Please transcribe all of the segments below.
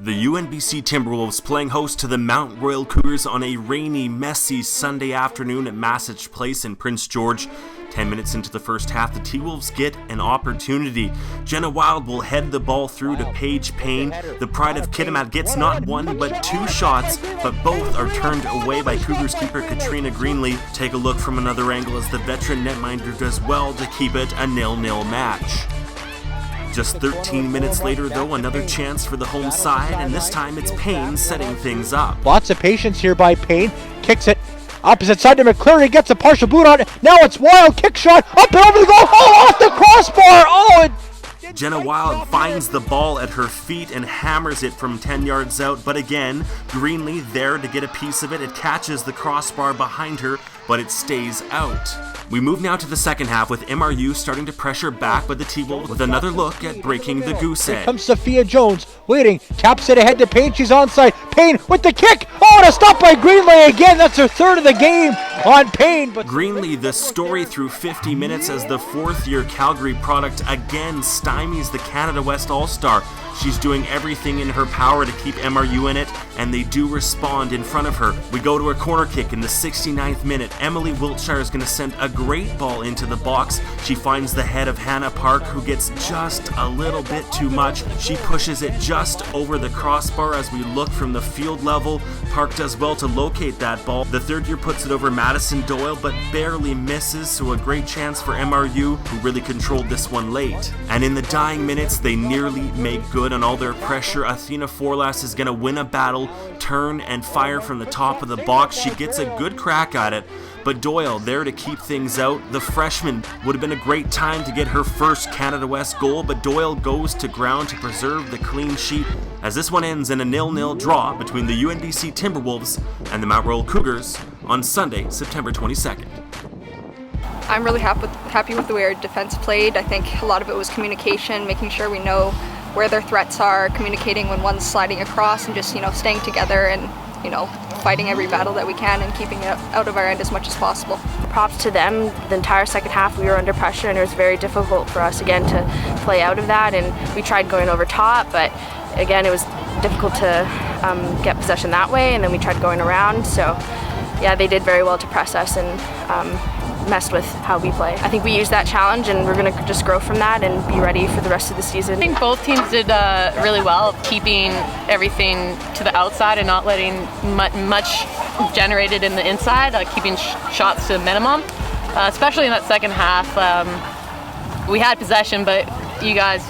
The UNBC Timberwolves playing host to the Mount Royal Cougars on a rainy, messy Sunday afternoon at Massage Place in Prince George. 10 minutes into the first half, the T-Wolves get an opportunity. Jenna Wild will head the ball through to Paige Payne. The pride of Kitimat gets not one but two shots, but both are turned away by Cougars keeper Katrina Greenlee. Take a look from another angle as the veteran netminder does well to keep it a 0-0 match. Just 13 minutes later, though, another chance for the home side, and this time it's Payne setting things up. Lots of patience here by Payne. Kicks it opposite side to McCleary, gets a partial boot on it. Now it's Wild, kick shot, up and over the goal, off the crossbar. Jenna Wild finds the ball at her feet and hammers it from 10 yards out, but again, Greenlee there to get a piece of it. It catches the crossbar behind her, but it stays out. We move now to the second half with MRU starting to pressure back, but the T-Wolves with another look at breaking the goose egg. Here comes Sophia Jones, waiting, taps it ahead to Payne, she's onside. Payne with the kick, and a stop by Greenlee again. That's her third of the game on Payne. But Greenlee, the story through 50 minutes as the fourth-year Calgary product again stymies the Canada West All-Star. She's doing everything in her power to keep MRU in it, and they do respond in front of her. We go to a corner kick in the 69th minute. Emily Wiltshire is going to send a great ball into the box. She finds the head of Hannah Park, who gets just a little bit too much. She pushes it just over the crossbar as we look from the field level. Park does well to locate that ball. The third year puts it over Madison Doyle, but barely misses, so a great chance for MRU, who really controlled this one late. And in the dying minutes, they nearly make good on all their pressure. Athena Forlas is going to win a battle, turn and fire from the top of the box. She gets a good crack at it, but Doyle there to keep things out. The freshman would have been a great time to get her first Canada West goal, but Doyle goes to ground to preserve the clean sheet as this one ends in a 0-0 draw between the UNBC Timberwolves and the Mount Royal Cougars on Sunday, September 22nd. I'm really happy with the way our defense played. I think a lot of it was communication, making sure we know where their threats are, communicating when one's sliding across, and just, staying together and, fighting every battle that we can and keeping it out of our end as much as possible. Props to them. The entire second half we were under pressure, and it was very difficult for us again to play out of that, and we tried going over top, but again it was difficult to get possession that way, and then we tried going around. So yeah, they did very well to press us and messed with how we play. I think we used that challenge, and we're going to just grow from that and be ready for the rest of the season. I think both teams did really well, keeping everything to the outside and not letting much generated in the inside, keeping shots to a minimum, especially in that second half. We had possession, but you guys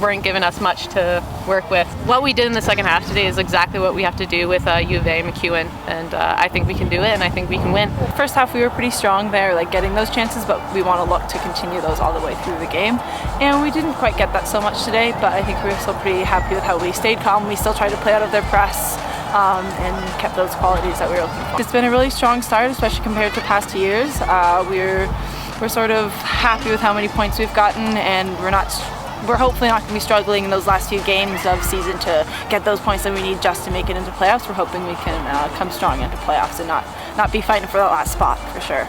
weren't giving us much to work with. What we did in the second half today is exactly what we have to do with U of A McEwen, and I think we can do it, and I think we can win. First half we were pretty strong there, getting those chances, but we want to look to continue those all the way through the game, and we didn't quite get that so much today, but I think we were still pretty happy with how we stayed calm. We still tried to play out of their press and kept those qualities that we were looking for. It's been a really strong start, especially compared to past years. We're sort of happy with how many points we've gotten, and we're hopefully not going to be struggling in those last few games of season to get those points that we need just to make it into playoffs. We're hoping we can come strong into playoffs and not be fighting for the last spot for sure.